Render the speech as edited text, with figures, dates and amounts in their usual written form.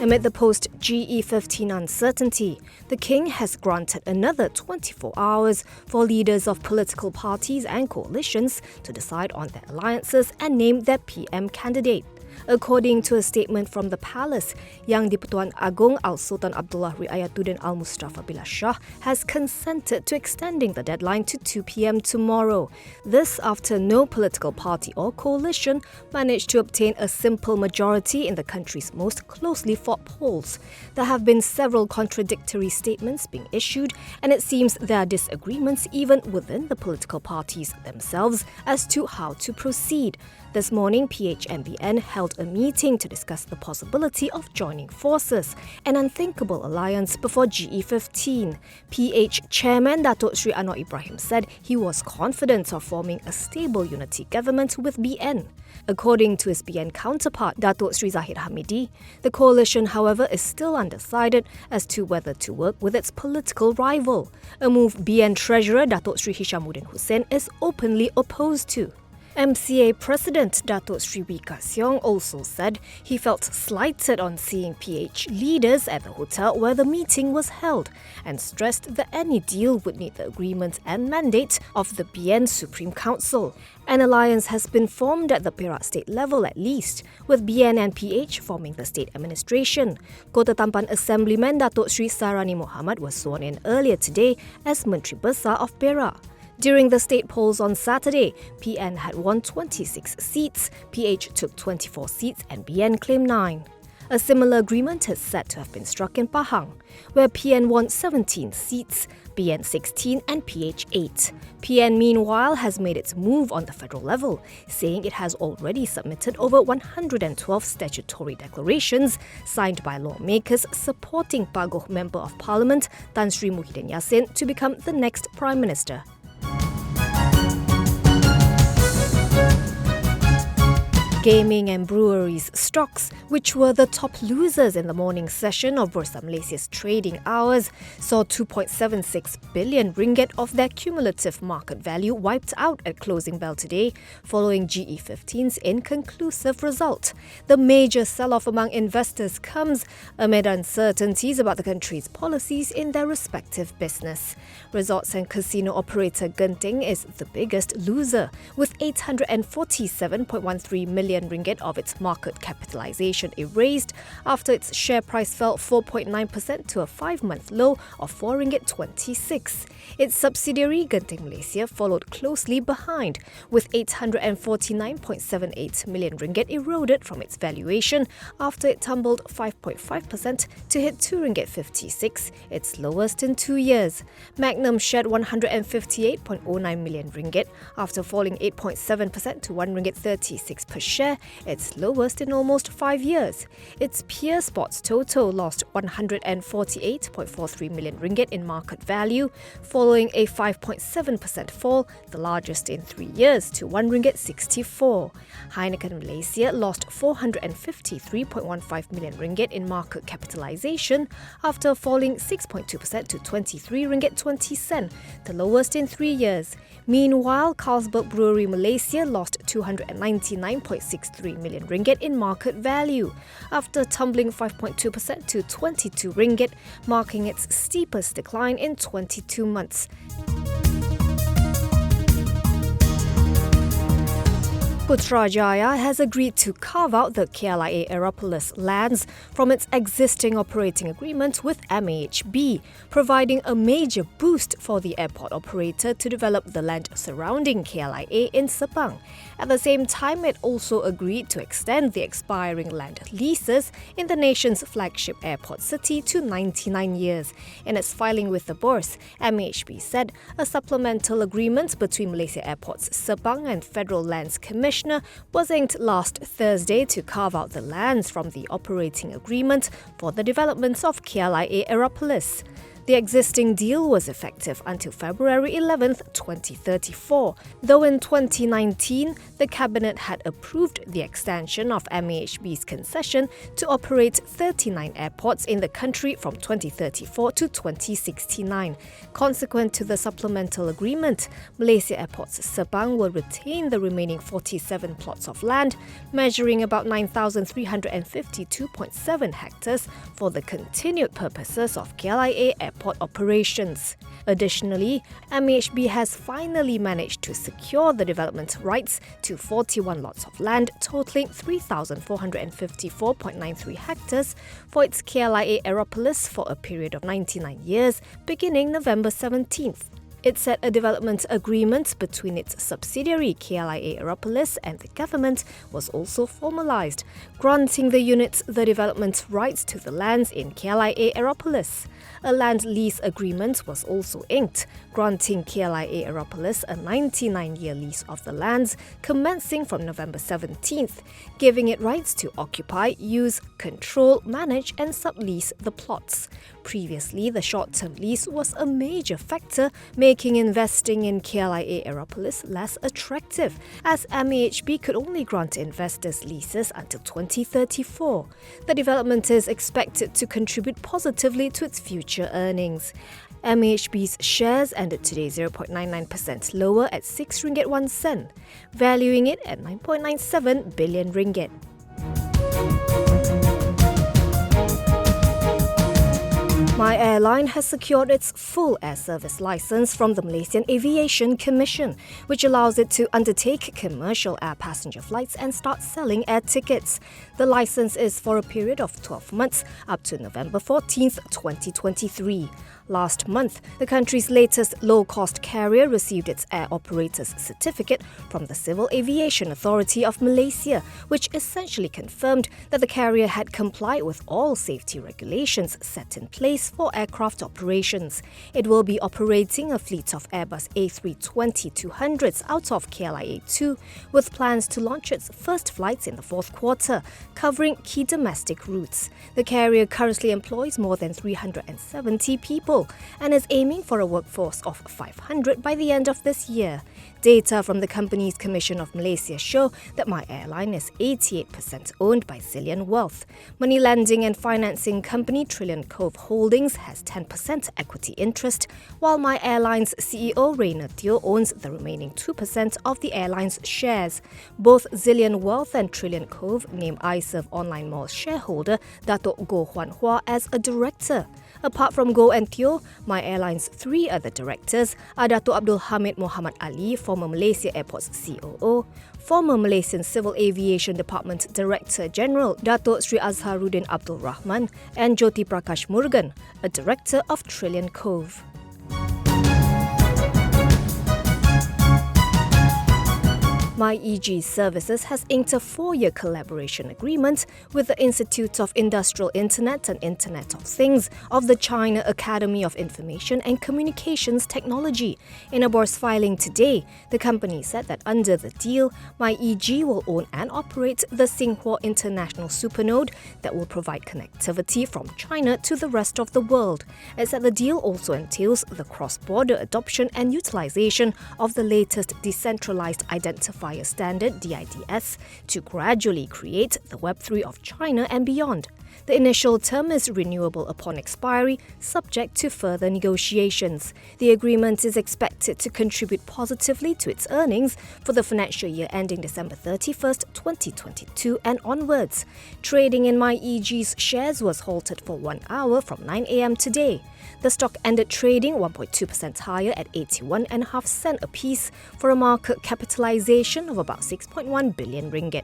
Amid the post-GE15 uncertainty, the King has granted another 24 hours for leaders of political parties and coalitions to decide on their alliances and name their PM candidate. According to a statement from the palace, Yang di-Pertuan Agong Al-Sultan Abdullah Riayatuddin Al-Mustafa Billah Shah has consented to extending the deadline to 2 p.m. tomorrow. This after no political party or coalition managed to obtain a simple majority in the country's most closely fought polls. There have been several contradictory statements being issued, and it seems there are disagreements even within the political parties themselves as to how to proceed. This morning, PHMBN held a meeting to discuss the possibility of joining forces, an unthinkable alliance before GE15. PH Chairman Datuk Sri Anwar Ibrahim said he was confident of forming a stable unity government with BN. According to his BN counterpart, Datuk Sri Zahid Hamidi, the coalition, however, is still undecided as to whether to work with its political rival, a move BN Treasurer Datuk Sri Hishamuddin Hussein is openly opposed to. MCA President Datuk Sri Wee Ka Siong also said he felt slighted on seeing PH leaders at the hotel where the meeting was held and stressed that any deal would need the agreement and mandate of the BN Supreme Council. An alliance has been formed at the Perak state level at least, with BN and PH forming the state administration. Kota Tampan Assemblyman Datuk Sri Sarani Mohamad was sworn in earlier today as Menteri Besar of Perak. During the state polls on Saturday, PN had won 26 seats, PH took 24 seats and BN claimed 9. A similar agreement is said to have been struck in Pahang, where PN won 17 seats, BN 16 and PH 8. PN meanwhile has made its move on the federal level, saying it has already submitted over 112 statutory declarations signed by lawmakers supporting Pagoh Member of Parliament Tan Sri Muhyiddin Yassin to become the next Prime Minister. Gaming and breweries stocks, which were the top losers in the morning session of Bursa Malaysia's trading hours, saw 2.76 billion ringgit of their cumulative market value wiped out at closing bell today, following GE15's inconclusive result. The major sell-off among investors comes amid uncertainties about the country's policies in their respective business. Resorts and casino operator Genting is the biggest loser, with 847.13 million ringgit of its market capitalisation erased after its share price fell 4.9% to a 5-month low of 4 ringgit 26. Its subsidiary Genting Malaysia followed closely behind, with 849.78 million ringgit eroded from its valuation after it tumbled 5.5% to hit 2 ringgit 56, its lowest in 2 years. Magnum shed 158.09 million ringgit after falling 8.7% to 1 ringgit 36 per share, its lowest in almost 5 years. Its peer Sports Toto lost 148.43 million ringgit in market value, following a 5.7% fall, the largest in 3 years, to 1 ringgit 64. Heineken Malaysia lost 453.15 million ringgit in market capitalisation after falling 6.2% to 23 ringgit 20 sen, the lowest in 3 years. Meanwhile, Carlsberg Brewery Malaysia lost 299.63 million ringgit in market value after tumbling 5.2% to 22 ringgit, marking its steepest decline in 22 months. Putrajaya has agreed to carve out the KLIA Aeropolis lands from its existing operating agreement with MAHB, providing a major boost for the airport operator to develop the land surrounding KLIA in Sepang. At the same time, it also agreed to extend the expiring land leases in the nation's flagship airport city to 99 years. In its filing with the bourse, MAHB said a supplemental agreement between Malaysia Airports Sepang and Federal Lands Commission was inked last Thursday to carve out the lands from the operating agreement for the development of KLIA Aeropolis. The existing deal was effective until February 11, 2034, though in 2019, the Cabinet had approved the extension of MAHB's concession to operate 39 airports in the country from 2034 to 2069. Consequent to the supplemental agreement, Malaysia Airports Sabang will retain the remaining 47 plots of land, measuring about 9,352.7 hectares for the continued purposes of KLIA airport operations. Additionally, MAHB has finally managed to secure the development rights to 41 lots of land totaling 3,454.93 hectares for its KLIA Aeropolis for a period of 99 years, beginning November 17th. It said a development agreement between its subsidiary KLIA Aeropolis and the government was also formalised, granting the units the development rights to the lands in KLIA Aeropolis. A land lease agreement was also inked, granting KLIA Aeropolis a 99-year lease of the lands commencing from November 17th, giving it rights to occupy, use, control, manage and sublease the plots. Previously, the short-term lease was a major factor, making investing in KLIA Aeropolis less attractive, as MAHB could only grant investors leases until 2034. The development is expected to contribute positively to its future earnings. MAHB's shares ended today 0.99% lower at 6 ringgit 1 cent, valuing it at 9.97 billion ringgit. My Airline has secured its full air service license from the Malaysian Aviation Commission, which allows it to undertake commercial air passenger flights and start selling air tickets. The license is for a period of 12 months up to November 14th, 2023. Last month, the country's latest low-cost carrier received its air operator's certificate from the Civil Aviation Authority of Malaysia, which essentially confirmed that the carrier had complied with all safety regulations set in place for aircraft operations. It will be operating a fleet of Airbus A320-200s out of KLIA-2, with plans to launch its first flights in the fourth quarter, covering key domestic routes. The carrier currently employs more than 370 people and is aiming for a workforce of 500 by the end of this year. Data from the company's Commission of Malaysia show that My Airline is 88% owned by Zillion Wealth. Money lending and financing company Trillion Cove Holdings has 10% equity interest, while My Airline's CEO Rainer Teo owns the remaining 2% of the airline's shares. Both Zillion Wealth and Trillion Cove name iServe Online Mall shareholder Datuk Goh Huan Hua as a director. Apart from Goh and Teo, My Airline's three other directors are Datuk Abdul Hamid Muhammad Ali, former Malaysia Airports COO, former Malaysian Civil Aviation Department Director General Datuk Sri Azharuddin Abdul Rahman, and Jyoti Prakash Murugan, a director of Trillion Cove. MyEG Services has inked a 4-year collaboration agreement with the Institute of Industrial Internet and Internet of Things of the China Academy of Information and Communications Technology. In a bourse filing today, the company said that under the deal, MyEG will own and operate the Xinhua International Supernode that will provide connectivity from China to the rest of the world. It said the deal also entails the cross-border adoption and utilization of the latest decentralized identifier standard DIDS to gradually create the Web3 of China and beyond. The initial term is renewable upon expiry, subject to further negotiations. The agreement is expected to contribute positively to its earnings for the financial year ending December 31st, 2022 and onwards. Trading in MyEG's shares was halted for 1 hour from 9 a.m. today. The stock ended trading 1.2% higher at 81.5 cents apiece for a market capitalization of about 6.1 billion ringgit.